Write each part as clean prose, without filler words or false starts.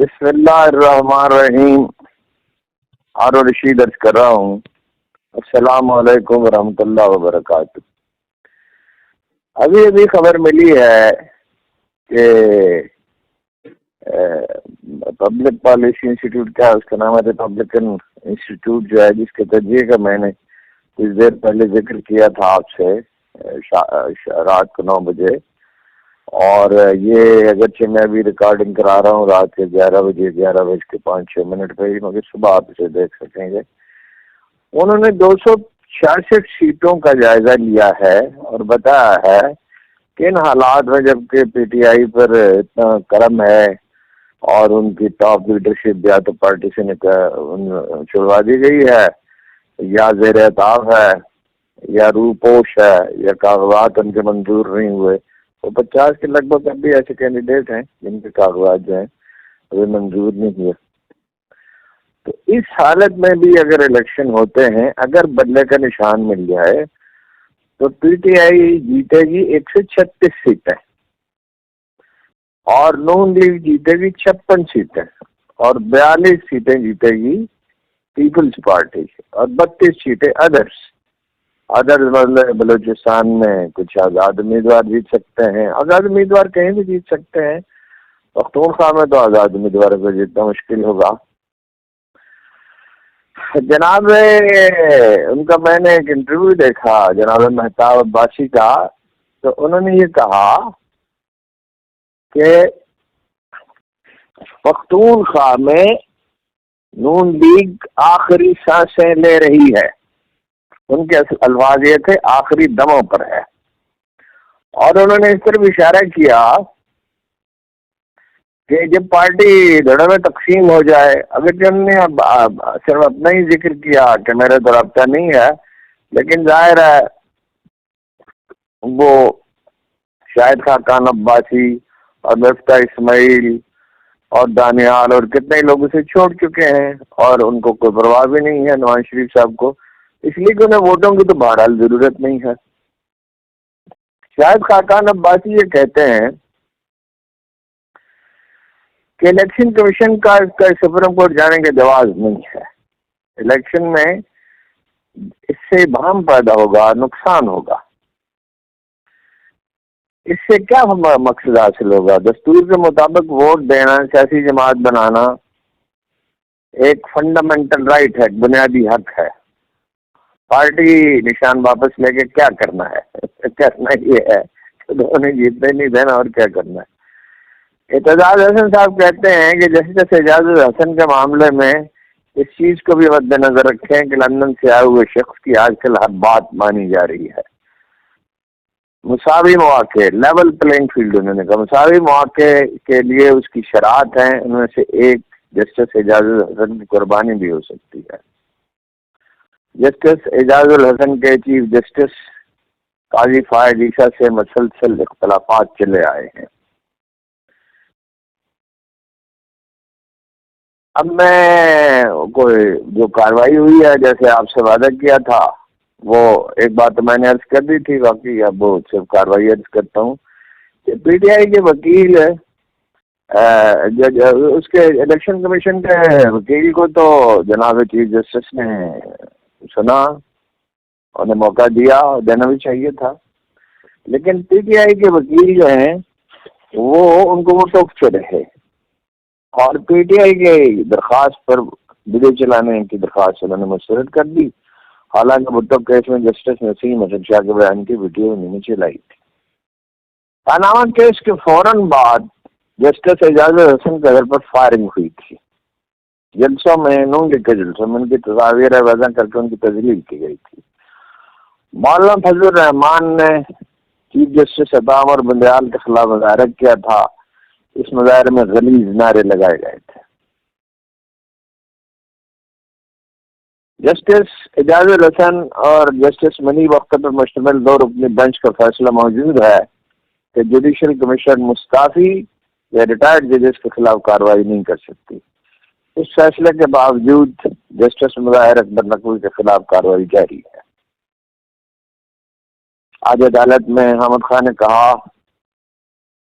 بسم اللہ الرحمن الرحیم. ہارون رشید عرض کر رہا ہوں. السلام علیکم ورحمۃ اللہ وبرکاتہ. ابھی خبر ملی ہے کہ پبلک پالیسی انسٹیٹیوٹ، کیا اس کا نام ہے، ریپبلکن انسٹیٹیوٹ جو ہے، جس کے تجزیے کا میں نے کچھ دیر پہلے ذکر کیا تھا آپ سے رات کو 9 بجے، اور یہ اگرچہ میں ابھی ریکارڈنگ کرا رہا ہوں رات کے 11:05 پہ ہی، مگر صبح آپ اسے دیکھ سکیں گے. انہوں نے 266 سیٹوں کا جائزہ لیا ہے اور بتایا ہے کہ ان حالات میں جب کہ پی ٹی آئی پر اتنا کرم ہے اور ان کی ٹاپ لیڈرشپ یا تو پارٹی سے چھڑوا دی گئی ہے، یا زیر اطاعت ہے، یا روپوش ہے، یا کاغذات ان کے منظور نہیں ہوئے، تو 50 کے لگ بھگ اب بھی ایسے کینڈیڈیٹ ہیں جن کے کاغذات جو ہیں ابھی منظور نہیں ہوئے. تو اس حالت میں بھی اگر الیکشن ہوتے ہیں، اگر بدلے کا نشان مل جائے تو پی ٹی آئی جیتے گی 136 سیٹیں اور نون لیگ جیتے گی 56 سیٹیں اور 42 سیٹیں جیتے گی پیپلز پارٹی اور 32 سیٹیں ادرس مطلب بلوچستان میں کچھ آزاد امیدوار جیت سکتے ہیں. آزاد امیدوار کہیں بھی جیت سکتے ہیں، پختونخوا میں تو آزاد امیدواروں کو جتنا مشکل ہوگا. جناب ان کا میں نے ایک انٹرویو دیکھا جناب مہتاب عباسی کا، تو انہوں نے یہ کہا کہ پختونخوا میں نون لیگ آخری سانسیں لے رہی ہے. ان کے الفاظ یہ تھے آخری دموں پر ہے، اور انہوں نے اس طرف اشارہ کیا کہ جب پارٹی دھڑے میں تقسیم ہو جائے، اگر ہم نے صرف اپنا ہی ذکر کیا کہ میرے تو رابطہ نہیں ہے، لیکن ظاہر ہے وہ شاہد خاقان عباسی اور مفتاح اسماعیل اور دانیال اور کتنے لوگ اسے چھوڑ چکے ہیں اور ان کو کوئی پرواہ بھی نہیں ہے نواز شریف صاحب کو، اس لیے کہ انہیں ووٹوں کی تو بہرحال ضرورت نہیں ہے. شاہد خاقان عباسی یہ کہتے ہیں کہ الیکشن کمیشن کا سپریم کورٹ جانے کا جواز نہیں ہے. الیکشن میں اس سے ابہام پیدا ہوگا، نقصان ہوگا. اس سے کیا مقصد حاصل ہوگا؟ دستور کے مطابق ووٹ دینا، سیاسی جماعت بنانا ایک فنڈامنٹل رائٹ ہے، بنیادی حق ہے. پارٹی نشان واپس لے کے کیا کرنا ہے؟ کرنا یہ ہے کہ انہیں جیتنے نہیں دینا، اور کیا کرنا ہے. اعتزاز حسن صاحب کہتے ہیں کہ جسٹس اعجاز الحسن کے معاملے میں اس چیز کو بھی مد نظر رکھیں کہ لندن سے آئے ہوئے شخص کی آج کل ہر بات مانی جا رہی ہے. مساوی مواقع، لیول پلینگ فیلڈ، انہوں نے کہا مساوی مواقع کے لیے اس کی شرائط ہیں، ان میں سے ایک جسٹس اعجاز الحسن کی قربانی بھی ہو سکتی ہے. جسٹس اعجاز الحسن کے چیف جسٹس قاضی فائز عیسیٰ سے مسلسل اختلافات چلے آئے ہیں. اب میں کوئی جو کاروائی ہوئی ہے، جیسے آپ سے وعدہ کیا تھا، وہ ایک بات میں نے عرض کر دی تھی، باقی اب وہ صرف کاروائی عرض کرتا ہوں کہ پی ٹی آئی کے وکیل اس کے الیکشن کمیشن کے وکیل کو تو جناب چیف جسٹس نے سنا، انہیں موقع دیا، دینا بھی چاہیے تھا، لیکن پی ٹی آئی کے وکیل جو ہیں ان کو وہ ٹوکتے رہے اور پی ٹی آئی کے درخواست پر ویڈیو چلانے کی درخواست انہوں نے مسترد کر دی. حالانکہ بھٹو کیس میں جسٹس نسیم حسن شاہ کے بیان کی ویڈیو انہوں نے چلائی تھی. پاناما کیس کے فوراً بعد جسٹس اعجاز الحسن کے گھر پر فائرنگ ہوئی تھی. جلسوں میں نون لیگ کے جلسوں میں ان کی تصاویر وضع کر کے ان کی تذلیل کی گئی تھی. مولانا فضل الرحمان نے چیف جسٹس عطا عمر بندیال کے خلاف مظاہرہ کیا تھا. اس مظاہرے میں غلیظ نعرے لگائے گئے تھے. جسٹس اعجاز الحسن اور جسٹس منیب اختر پر مشتمل 2 رکنی بینچ کا فیصلہ موجود ہے کہ جوڈیشل کمیشن مستعفی یا ریٹائرڈ ججز کے خلاف کارروائی نہیں کر سکتی. اس فیصلے کے باوجود جسٹس مظاہر اکبر نقوی کے خلاف کارروائی جاری ہے. آج عدالت میں حامد خان نے کہا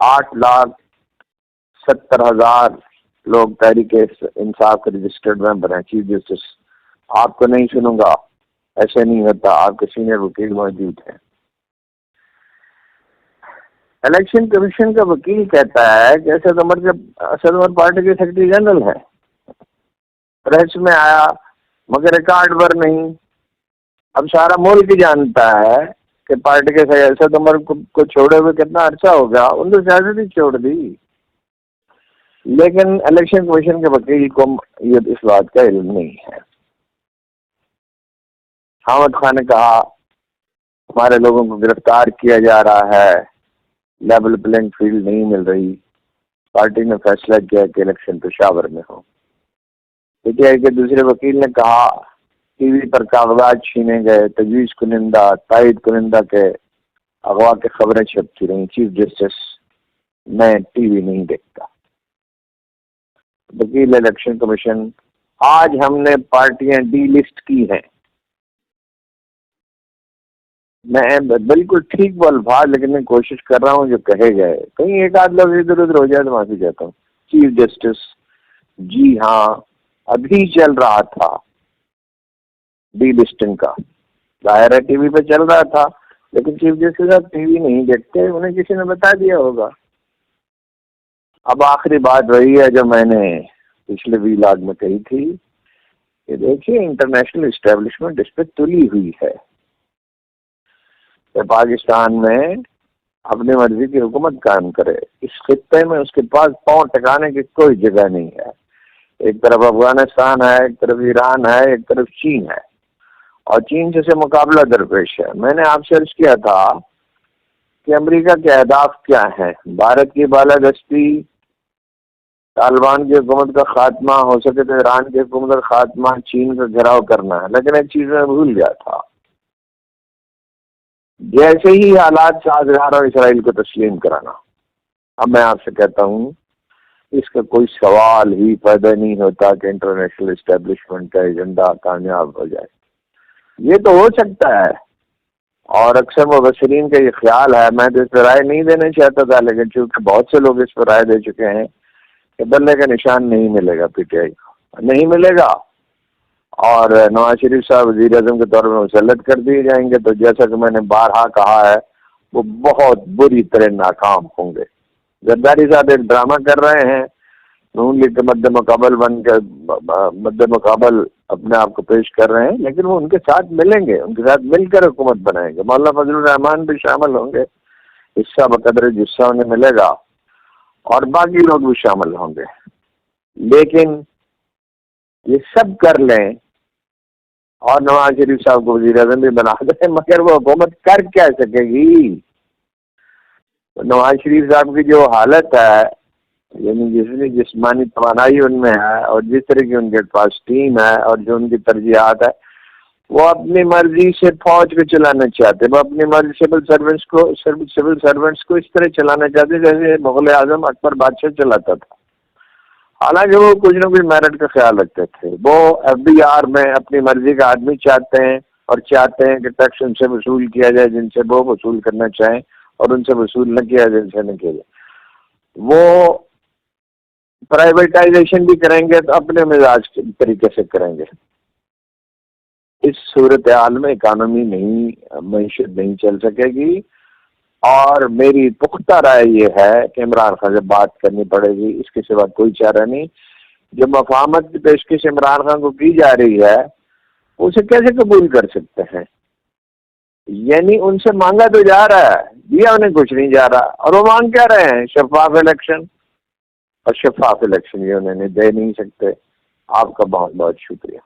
8,70,000 لوگ تحریک انصاف کے رجسٹرڈ ممبر ہیں، چیف جسٹس آپ کو نہیں سنوں گا، ایسے نہیں ہوتا، آپ کے سینئر وکیل موجود ہیں۔ الیکشن کمیشن کا وکیل کہتا ہے کہ اسد عمر پارٹی کے سیکرٹری جنرل ہے، پریس میں آیا مگر ریکارڈ پر نہیں۔ اب سارا ملک جانتا ہے کہ پارٹی کے اسد عمر کو چھوڑے ہوئے کتنا عرصہ ہو گیا، ان نے سیاست ہی چھوڑ دی، لیکن الیکشن کمیشن کے وکیل کو یہ اس بات کا علم نہیں ہے۔ حامد خان نے کہا ہمارے لوگوں کو گرفتار کیا جا رہا ہے، لیول پلینگ فیلڈ نہیں مل رہی، پارٹی نے فیصلہ کیا کہ الیکشن پشاور میں ہو۔ پی ٹی آئی کے دوسرے وکیل نے کہا ٹی وی پر کاغذات چھینے گئے، تجویز کنندہ تائید کنندہ کے اغوا کی خبریں چھپتی رہیں، چیف جسٹس میں ٹی وی نہیں دیکھتا۔ وکیل الیکشن کمیشن آج ہم نے پارٹیاں ڈی لسٹ کی ہیں۔ میں بالکل ٹھیک وہ الفاظ لکھنے کی کوشش کر رہا ہوں جو کہے گئے، کہیں ایک آدھ لفظ ادھر ادھر ہو جائے تو معافی چاہتا ہوں۔ چیف جسٹس جی ہاں ابھی چل رہا تھا ڈی لسٹنگ کا، ظاہر ہے ٹی وی پہ چل رہا تھا، لیکن چیف جسٹس آپ ٹی وی نہیں دیکھتے، انہیں کسی نے بتا دیا ہوگا۔ اب آخری بات وہی ہے جو میں نے پچھلے ویلاگ میں کہی تھی کہ دیکھیے انٹرنیشنل اسٹیبلشمنٹ اس پہ تلی ہوئی ہے کہ پاکستان میں اپنی مرضی کی حکومت قائم کرے، اس خطے میں اس کے پاس پاؤں ٹکانے کی کوئی جگہ نہیں ہے۔ ایک طرف افغانستان ہے، ایک طرف ایران ہے، ایک طرف چین ہے، اور چین سے مقابلہ درپیش ہے۔ میں نے آپ سے عرض کیا تھا کہ امریکہ کے اہداف کیا ہیں، بھارت کی بالادستی، طالبان کی حکومت کا خاتمہ، ہو سکے تو ایران کی حکومت کا خاتمہ، چین کا گھراؤ کرنا ہے، لیکن ایک چیز میں بھول گیا تھا، جیسے ہی حالات سازگار اور اسرائیل کو تسلیم کرانا۔ اب میں آپ سے کہتا ہوں اس کا کوئی سوال ہی پیدا نہیں ہوتا کہ انٹرنیشنل اسٹیبلشمنٹ کا ایجنڈا کامیاب ہو جائے۔ یہ تو ہو سکتا ہے، اور اکثر مبصرین کا یہ خیال ہے، میں تو اس پر رائے نہیں دینا چاہتا تھا، لیکن چونکہ بہت سے لوگ اس پر رائے دے چکے ہیں کہ بلے کا نشان نہیں ملے گا، پی ٹی آئی کو نہیں ملے گا، اور نواز شریف صاحب وزیر اعظم کے طور پر مسلط کر دیے جائیں گے، تو جیسا کہ میں نے بارہا کہا ہے وہ بہت بری طرح ناکام ہوں گے۔ زرداری صاحب ایک ڈرامہ کر رہے ہیں، نون لیگ کے مد مقابل بن کے مد مقابل اپنے آپ کو پیش کر رہے ہیں، لیکن وہ ان کے ساتھ ملیں گے، ان کے ساتھ مل کر حکومت بنائیں گے۔ مولانا فضل الرحمان بھی شامل ہوں گے، حصہ بقدر جصہ انہیں ملے گا، اور باقی لوگ بھی شامل ہوں گے، لیکن یہ سب کر لیں اور نواز شریف صاحب کو وزیر اعظم بھی بنا دیں، مگر وہ حکومت کر کیا سکے گی؟ نواز شریف صاحب کی جو حالت ہے، یعنی جتنی جسمانی توانائی ان میں ہے، اور جس طرح کی ان کے پاس ٹیم ہے، اور جو ان کی ترجیحات ہے، وہ اپنی مرضی سے فوج کو چلانا چاہتے، وہ اپنی مرضی سول سرونٹس کو اس طرح چلانا چاہتے جیسے مغل اعظم اکبر بادشاہ چلاتا تھا۔ حالانکہ وہ کچھ نہ کچھ میرٹ کا خیال رکھتے تھے، وہ ایف بی آر میں اپنی مرضی کا آدمی چاہتے ہیں، اور چاہتے ہیں کہ ٹیکس ان سے وصول کیا جائے جن سے وہ وصول کرنا چاہیں، اور ان سے وصول نہ کیا جن سے نہ کیا جائے۔ وہ پرائیویٹائزیشن بھی کریں گے تو اپنے مزاج کے طریقے سے کریں گے۔ اس صورتحال میں اکانومی معیشت نہیں چل سکے گی، اور میری پختہ رائے یہ ہے کہ عمران خان سے بات کرنی پڑے گی، اس کے سوا کوئی چارہ نہیں۔ جو مفاہمت کی پیشکش عمران خان کو کی جا رہی ہے اسے کیسے قبول کر سکتے ہیں؟ یعنی ان سے مانگا تو جا رہا ہے، دیا انہیں کچھ نہیں جا رہا، اور وہ مانگ کیا رہے ہیں؟ شفاف الیکشن، اور شفاف الیکشن یہ انہیں دے نہیں سکتے۔ آپ کا بہت بہت شکریہ۔